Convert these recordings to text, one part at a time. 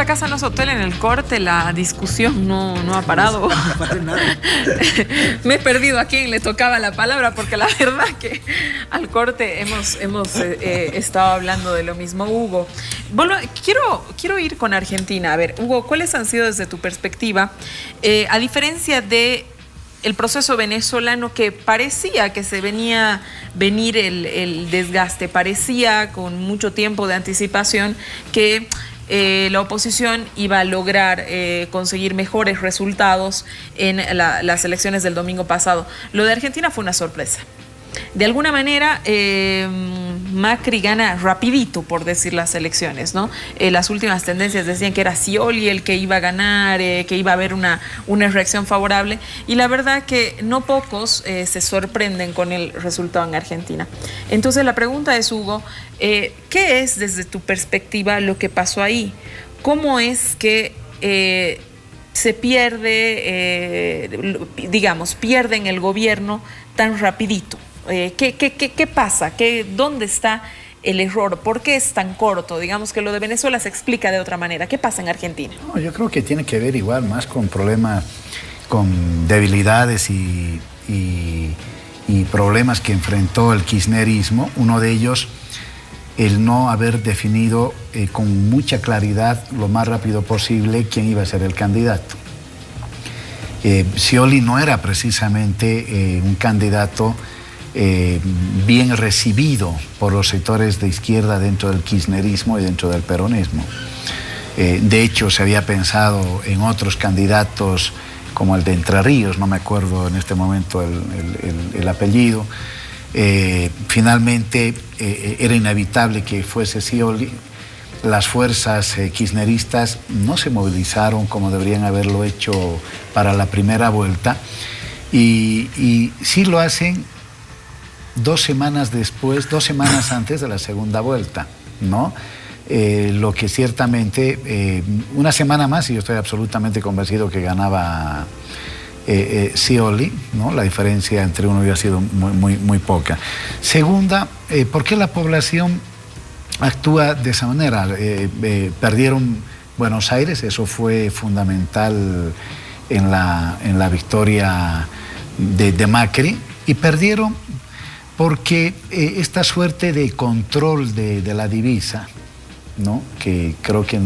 esta casa no es hotel. En el corte la discusión no ha parado. Me he perdido a quién le tocaba la palabra, porque la verdad que al corte hemos estado hablando de lo mismo. Hugo, quiero ir con Argentina. A ver, Hugo, ¿cuáles han sido desde tu perspectiva, a diferencia de el proceso venezolano, que parecía que se venía venir el desgaste, parecía con mucho tiempo de anticipación que la oposición iba a lograr conseguir mejores resultados en las elecciones del domingo pasado? Lo de Argentina fue una sorpresa. De alguna manera, Macri gana rapidito, por decir, las elecciones, ¿no? Las últimas tendencias decían que era Scioli el que iba a ganar, que iba a haber una reacción favorable, y la verdad que no pocos se sorprenden con el resultado en Argentina. Entonces la pregunta es, Hugo, ¿qué es desde tu perspectiva lo que pasó ahí? ¿Cómo es que se pierde, pierden el gobierno tan rapidito? ¿Qué pasa? ¿Dónde está el error? ¿Por qué es tan corto? Digamos que lo de Venezuela se explica de otra manera. ¿Qué pasa en Argentina? No, yo creo que tiene que ver igual más con problemas, con debilidades y problemas que enfrentó el kirchnerismo. Uno de ellos, el no haber definido con mucha claridad lo más rápido posible quién iba a ser el candidato. Scioli no era precisamente un candidato bien recibido por los sectores de izquierda dentro del kirchnerismo y dentro del peronismo. De hecho, se había pensado en otros candidatos como el de Entre Ríos, no me acuerdo en este momento el apellido. Finalmente era inevitable que fuese Scioli. Las fuerzas kirchneristas no se movilizaron como deberían haberlo hecho para la primera vuelta, y sí lo hacen 2 semanas después, 2 semanas antes de la segunda vuelta, ¿no? Lo que ciertamente, una semana más, y yo estoy absolutamente convencido que ganaba Scioli, ¿no? La diferencia entre uno había sido muy poca. Segunda, ¿por qué la población actúa de esa manera? Perdieron Buenos Aires, eso fue fundamental en la victoria de Macri, y perdieron porque esta suerte de control de la divisa, ¿no? Que creo que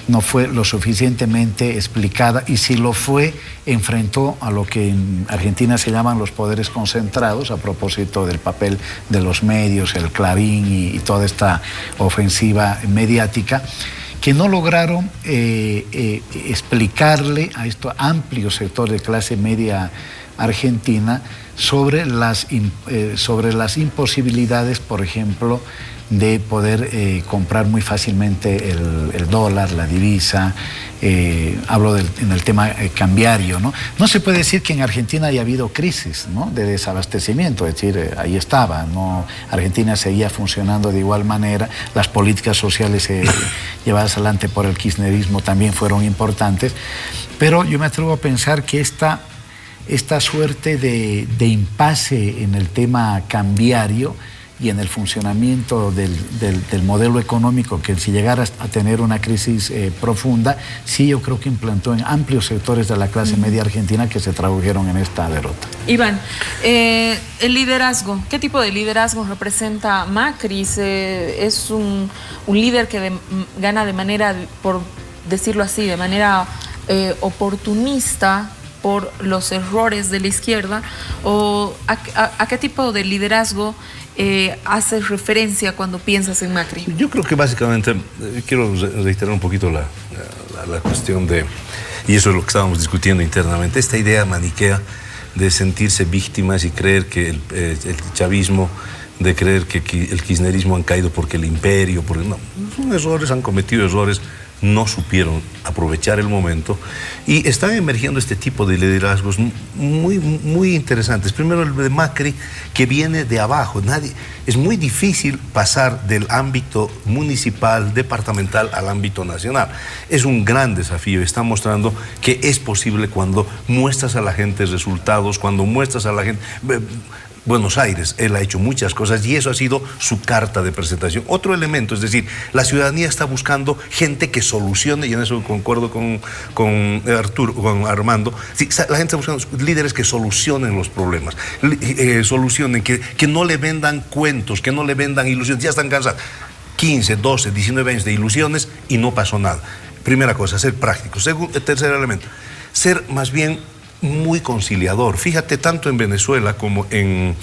no fue lo suficientemente explicada, y si lo fue, enfrentó a lo que en Argentina se llaman los poderes concentrados, a propósito del papel de los medios, el Clarín y toda esta ofensiva mediática, que no lograron explicarle a este amplio sector de clase media argentina sobre las imposibilidades, por ejemplo, de poder comprar muy fácilmente el dólar, la divisa. Hablo en el tema cambiario, ¿no? No se puede decir que en Argentina haya habido crisis, ¿no?, de desabastecimiento, es decir, ahí estaba, ¿no? Argentina seguía funcionando de igual manera, las políticas sociales llevadas adelante por el kirchnerismo también fueron importantes, pero yo me atrevo a pensar que esta suerte de impasse en el tema cambiario y en el funcionamiento del modelo económico, que si llegara a tener una crisis profunda, sí, yo creo que implantó en amplios sectores de la clase media argentina, que se tradujeron en esta derrota. Iván, el liderazgo, ¿qué tipo de liderazgo representa Macri? Es un líder que gana de manera, por decirlo así, de manera oportunista por los errores de la izquierda, o a qué tipo de liderazgo haces referencia cuando piensas en Macri? Yo creo que básicamente, quiero reiterar un poquito la cuestión de, y eso es lo que estábamos discutiendo internamente, esta idea maniquea de sentirse víctimas y creer que el chavismo, de creer que el kirchnerismo han caído porque el imperio, porque no, son errores, han cometido errores, no supieron aprovechar el momento, y están emergiendo este tipo de liderazgos muy interesantes. Primero el de Macri, que viene de abajo. Es muy difícil pasar del ámbito municipal, departamental, al ámbito nacional. Es un gran desafío. Está mostrando que es posible cuando muestras a la gente resultados, cuando muestras a la gente Buenos Aires. Él ha hecho muchas cosas y eso ha sido su carta de presentación. Otro elemento, es decir, la ciudadanía está buscando gente que solucione, y en eso concuerdo con Armando. Sí, la gente está buscando líderes que solucionen los problemas, solucionen, que no le vendan cuentos, que no le vendan ilusiones. Ya están cansados. 15, 12, 19 años de ilusiones y no pasó nada. Primera cosa, ser práctico. Tercer elemento, ser más bien muy conciliador. Fíjate, tanto en Venezuela como en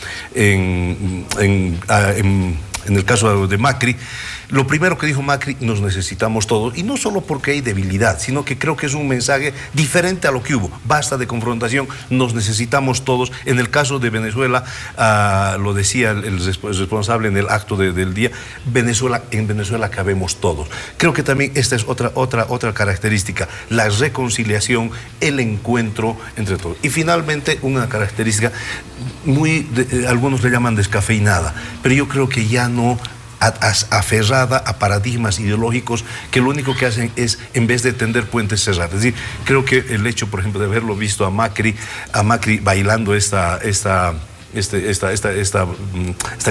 el caso de Macri, lo primero que dijo Macri: nos necesitamos todos, y no solo porque hay debilidad, sino que creo que es un mensaje diferente a lo que hubo. Basta de confrontación, nos necesitamos todos. En el caso de Venezuela, lo decía el responsable en el acto del día, en Venezuela cabemos todos. Creo que también esta es otra característica, la reconciliación, el encuentro entre todos. Y finalmente, una característica algunos le llaman descafeinada, pero yo creo que ya no aferrada a paradigmas ideológicos que lo único que hacen es, en vez de tender puentes, cerrar. Es decir, creo que el hecho, por ejemplo, de haberlo visto a Macri bailando esta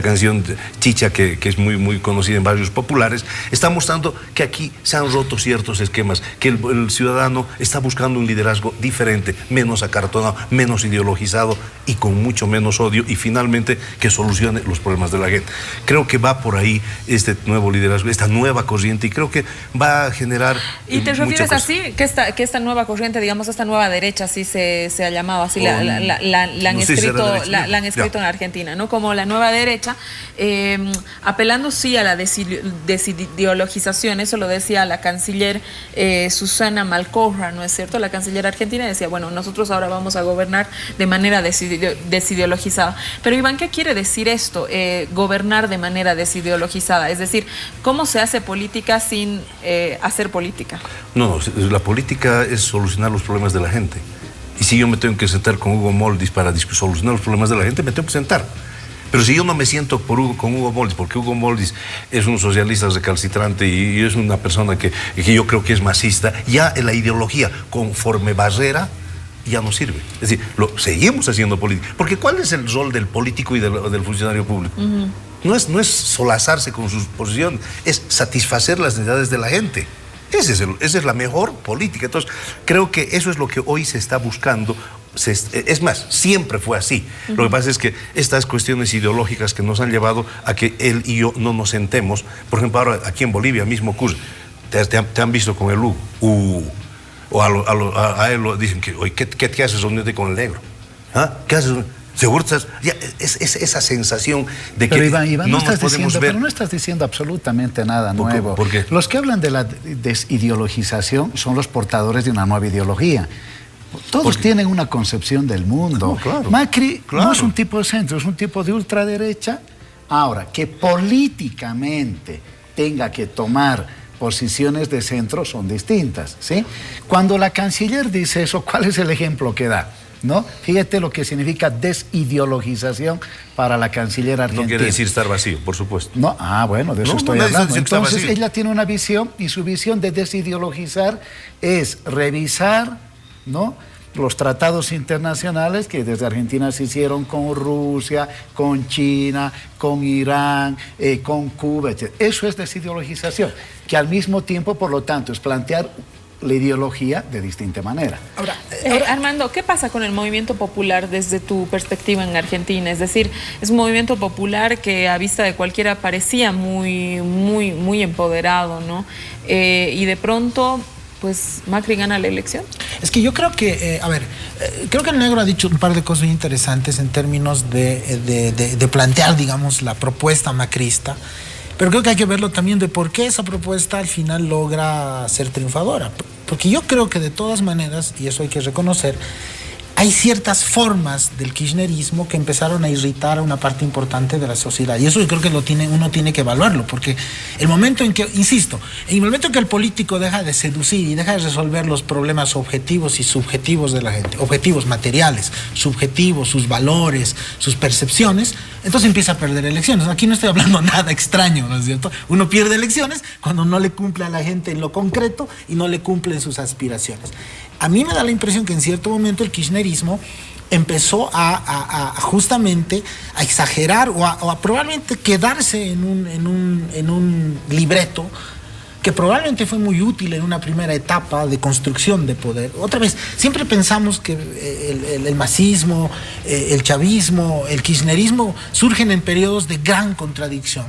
canción Chicha, que es muy conocida en barrios populares, está mostrando que aquí se han roto ciertos esquemas, que el ciudadano está buscando un liderazgo diferente, menos acartonado, menos ideologizado y con mucho menos odio, y finalmente que solucione los problemas de la gente. Creo que va por ahí este nuevo liderazgo, esta nueva corriente, y creo que va a generar... ¿Y te refieres así? Que esta nueva corriente, digamos, esta nueva derecha, así se ha llamado, así la han escrito en Argentina, ¿no? Como la nueva derecha, apelando sí a la desideologización. Eso lo decía la canciller Susana Malcorra, ¿no es cierto? La canciller argentina decía, bueno, nosotros ahora vamos a gobernar de manera desideologizada. Pero Iván, ¿qué quiere decir esto? Gobernar de manera desideologizada, es decir, ¿cómo se hace política sin hacer política? No, la política es solucionar los problemas de la gente. Y si yo me tengo que sentar con Hugo Moldis para solucionar los problemas de la gente, me tengo que sentar. Pero si yo no me siento con Hugo Moldis, porque Hugo Moldis es un socialista recalcitrante y es una persona que yo creo que es masista, ya la ideología conforme barrera ya no sirve. Es decir, seguimos haciendo política. Porque ¿cuál es el rol del político y del funcionario público? No es solazarse con sus posiciones, es satisfacer las necesidades de la gente. Esa es la mejor política. Entonces, creo que eso es lo que hoy se está buscando. Es más, siempre fue así. Lo que pasa es que estas cuestiones ideológicas que nos han llevado a que él y yo no nos sentemos, por ejemplo, ahora aquí en Bolivia mismo ocurre, te han visto con el Hugo, o a él lo dicen que, oye, ¿qué haces reuniéndote con el negro? ¿Ah? ¿Qué haces? Seguro estás, esa sensación de que pero Iván, no nos podemos ver. Pero no estás diciendo absolutamente nada nuevo. ¿Por qué? Los que hablan de la desideologización son los portadores de una nueva ideología. Todos tienen una concepción del mundo. No, claro, Macri no es un tipo de centro, es un tipo de ultraderecha. Ahora, que políticamente tenga que tomar posiciones de centro son distintas, ¿sí? Cuando la canciller dice eso, ¿cuál es el ejemplo que da? ¿No? Fíjate lo que significa desideologización para la canciller argentina. No quiere decir estar vacío, por supuesto. No, bueno, de eso estoy hablando. Entonces ella tiene una visión, y su visión de desideologizar es revisar, ¿no?, los tratados internacionales que desde Argentina se hicieron con Rusia, con China, con Irán, con Cuba, etc. Eso es desideologización, que al mismo tiempo, por lo tanto, es plantear la ideología de distinta manera. Ahora, Armando, ¿qué pasa con el movimiento popular desde tu perspectiva en Argentina? Es decir, es un movimiento popular que a vista de cualquiera parecía muy empoderado, ¿no? Y de pronto, pues Macri gana la elección. Es que yo creo que, creo que el negro ha dicho un par de cosas interesantes en términos de plantear, digamos, la propuesta macrista. Pero creo que hay que verlo también de por qué esa propuesta al final logra ser triunfadora. Porque yo creo que de todas maneras, y eso hay que reconocer, hay ciertas formas del kirchnerismo que empezaron a irritar a una parte importante de la sociedad. Y eso yo creo que uno tiene que evaluarlo, porque el momento en que, insisto, en el momento en que el político deja de seducir y deja de resolver los problemas objetivos y subjetivos de la gente, objetivos materiales, subjetivos, sus valores, sus percepciones, entonces empieza a perder elecciones. Aquí no estoy hablando nada extraño, ¿no es cierto? Uno pierde elecciones cuando no le cumple a la gente en lo concreto y no le cumplen sus aspiraciones. A mí me da la impresión que en cierto momento el kirchnerismo empezó justamente a exagerar o a probablemente quedarse en un libreto que probablemente fue muy útil en una primera etapa de construcción de poder. Otra vez, siempre pensamos que el masismo, el chavismo, el kirchnerismo surgen en periodos de gran contradicción,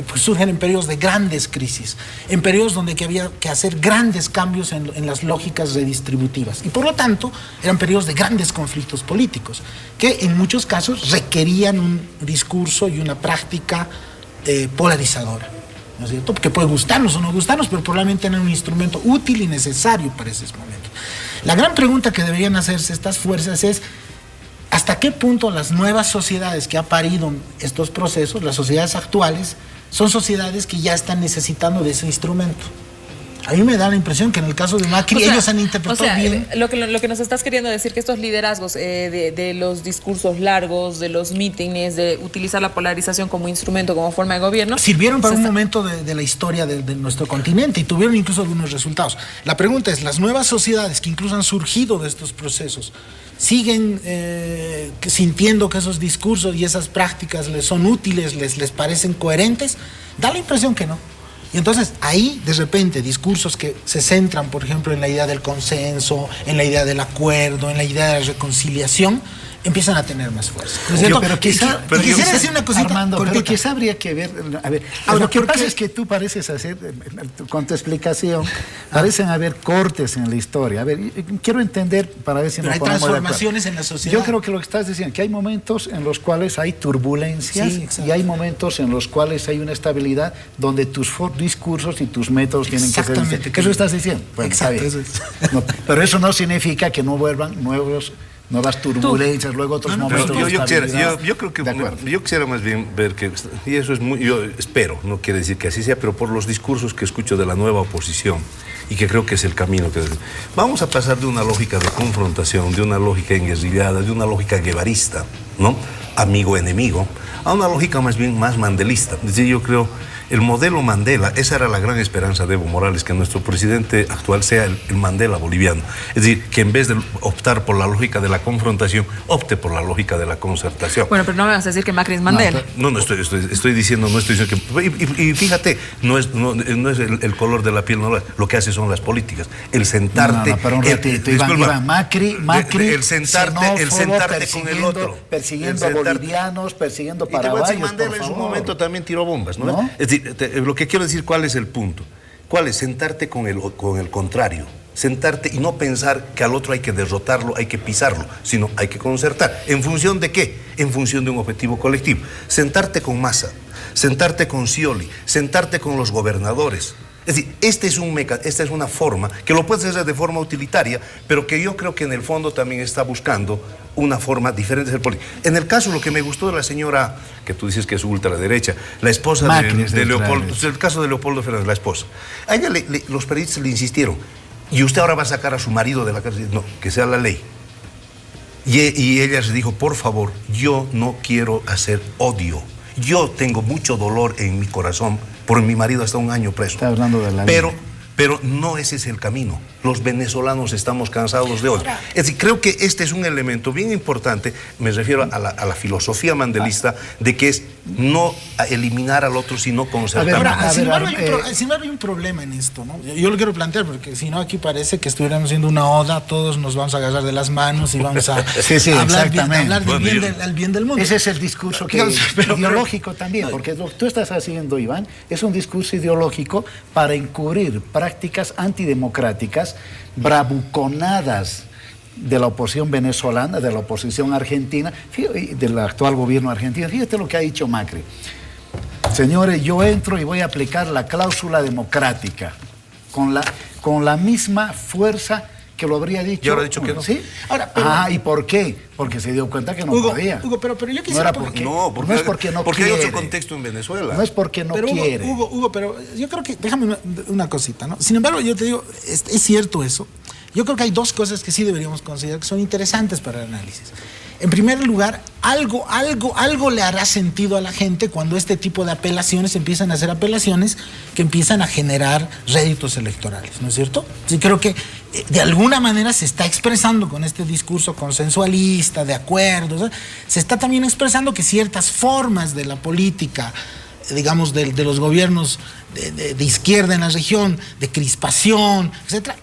pues surgen en periodos de grandes crisis, en periodos donde había que hacer grandes cambios en las lógicas redistributivas. Y por lo tanto, eran periodos de grandes conflictos políticos, que en muchos casos requerían un discurso y una práctica polarizadora, ¿no es cierto? Porque puede gustarnos o no gustarnos, pero probablemente era un instrumento útil y necesario para esos momentos. La gran pregunta que deberían hacerse estas fuerzas es: ¿hasta qué punto las nuevas sociedades que ha parido estos procesos, las sociedades actuales, son sociedades que ya están necesitando de ese instrumento? A mí me da la impresión que en el caso de Macri, ellos han interpretado bien. Lo que nos estás queriendo decir, que estos liderazgos de los discursos largos, de los mítines, de utilizar la polarización como instrumento, como forma de gobierno, sirvieron para un momento de la historia de nuestro continente y tuvieron incluso algunos resultados. La pregunta es: ¿las nuevas sociedades que incluso han surgido de estos procesos siguen sintiendo que esos discursos y esas prácticas les son útiles, les parecen coherentes? Da la impresión que no. Y entonces ahí, de repente, discursos que se centran, por ejemplo, en la idea del consenso, en la idea del acuerdo, en la idea de la reconciliación, empiezan a tener más fuerza. ¿No es cierto? Pero quizá, quisiera decir una cosita, Armando, cortita. pero quizá habría que ver, a ver, lo que pasa es que tú pareces hacer, con tu explicación, parecen haber cortes en la historia. A ver, quiero entender para ver si pero nos hay ponemos de acuerdo. transformaciones en la sociedad. Yo creo que lo que estás diciendo, que hay momentos en los cuales hay turbulencias, sí, y hay momentos en los cuales hay una estabilidad donde tus discursos y tus métodos tienen que ser distintos. ¿Eso estás diciendo? Bueno, exacto, eso es. No, pero eso no significa que no vuelvan nuevas turbulencias, luego otros momentos de estabilidad. Yo creo que yo quisiera más bien ver que, y eso es muy, yo espero, no quiere decir que así sea, pero por los discursos que escucho de la nueva oposición, y que creo que es el camino que vamos a pasar de una lógica de confrontación, de una lógica enguerrillada, de una lógica guevarista, ¿no? Amigo-enemigo, a una lógica más bien más mandelista. Es decir, yo creo el modelo Mandela, esa era la gran esperanza de Evo Morales, que nuestro presidente actual sea el Mandela boliviano. Es decir, que en vez de optar por la lógica de la confrontación, opte por la lógica de la concertación. Bueno, pero no me vas a decir que Macri es Mandela. No estoy diciendo que... Y fíjate, no es el color de la piel, no, lo que hace son las políticas. El sentarte... pero un ratito, Iván, Macri el sentarte con el otro. Persiguiendo a bolivianos, persiguiendo paraguayos, y Mandela en su momento también tiró bombas, ¿no? Es decir, lo que quiero decir, ¿cuál es el punto? ¿Cuál es? Sentarte con el contrario. Sentarte y no pensar que al otro hay que derrotarlo, hay que pisarlo, sino hay que concertar. ¿En función de qué? En función de un objetivo colectivo. Sentarte con Massa, sentarte con Scioli, sentarte con los gobernadores. Es decir, esta es una forma, que lo puedes hacer de forma utilitaria, pero que yo creo que en el fondo también está buscando una forma diferente de ser político. En el caso, lo que me gustó de la señora, que tú dices que es ultraderecha, la esposa de Leopoldo, el caso de Leopoldo Fernández, la esposa. A ella los periodistas le insistieron, y usted ahora va a sacar a su marido de la cárcel. No, que sea la ley. Y ella se dijo, por favor, yo no quiero hacer odio. Yo tengo mucho dolor en mi corazón por mi marido, hasta 1 año preso. Está hablando de la ley. Pero no ese es el camino. Los venezolanos estamos cansados de odio. Es decir, creo que este es un elemento bien importante, me refiero a la filosofía mandelista, de que es no eliminar al otro, sino conservar. Sin embargo, hay un problema en esto, ¿no? Yo lo quiero plantear, porque si no, aquí parece que estuviéramos haciendo una oda, todos nos vamos a agarrar de las manos y vamos a hablar del bien del mundo. Ese es el discurso que ideológico también, porque lo que tú estás haciendo, Iván, es un discurso ideológico para encubrir prácticas antidemocráticas, bravuconadas de la oposición venezolana, de la oposición argentina, del actual gobierno argentino. Fíjate lo que ha dicho Macri. Señores, yo entro y voy a aplicar la cláusula democrática con la misma fuerza que lo habría dicho. Yo ahora he dicho que no. ¿Sí? ¿Y por qué? Porque se dio cuenta que no podía. Hugo, pero yo quisiera... No es porque no porque quiere. hay otro contexto en Venezuela. No es porque no quiere. Hugo, pero yo creo que... Déjame una cosita, ¿no? Sin embargo, yo te digo, es cierto eso. Yo creo que hay 2 cosas que sí deberíamos considerar que son interesantes para el análisis. En primer lugar, algo le hará sentido a la gente cuando este tipo de apelaciones empiezan a ser apelaciones que empiezan a generar réditos electorales, ¿no es cierto? Sí, creo que de alguna manera se está expresando con este discurso consensualista, de acuerdos, ¿eh? Se está también expresando que ciertas formas de la política, digamos, de los gobiernos de izquierda en la región, de crispación, etcétera,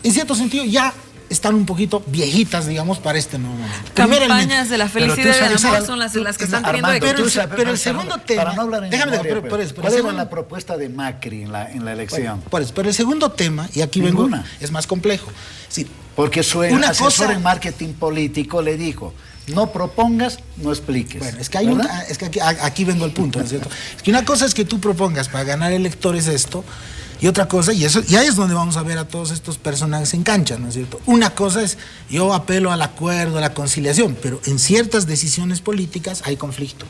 en cierto sentido ya están un poquito viejitas, digamos, para este nuevo momento. Campañas de la felicidad y del amor son las que están teniendo Armando, pero el segundo tema... Para no hablar en déjame memoria, pero ¿cuál era la propuesta de Macri en la elección? Pero el segundo tema, y aquí Ninguna. vengo, es más complejo. Sí, Porque su una asesor cosa- en marketing político le dijo, no propongas, no expliques. Bueno, es que, ¿verdad? aquí vengo al punto, ¿no es cierto? Es que una cosa es que tú propongas para ganar electores esto, y otra cosa, y ahí es donde vamos a ver a todos estos personajes en cancha, ¿no es cierto? Una cosa es, yo apelo al acuerdo, a la conciliación, pero en ciertas decisiones políticas hay conflicto.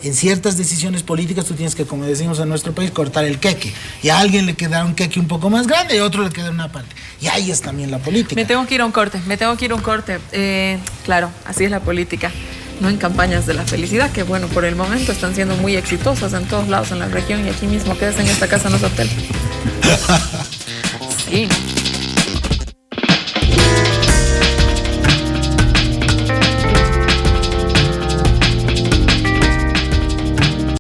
En ciertas decisiones políticas tú tienes que, como decimos en nuestro país, cortar el queque. Y a alguien le queda un queque un poco más grande y a otro le queda una parte. Y ahí es también la política. Me tengo que ir a un corte. Claro, así es la política. No en campañas de la felicidad, que bueno, por el momento están siendo muy exitosas en todos lados en la región y aquí mismo. Quédese en esta casa, no es hotel. Sí.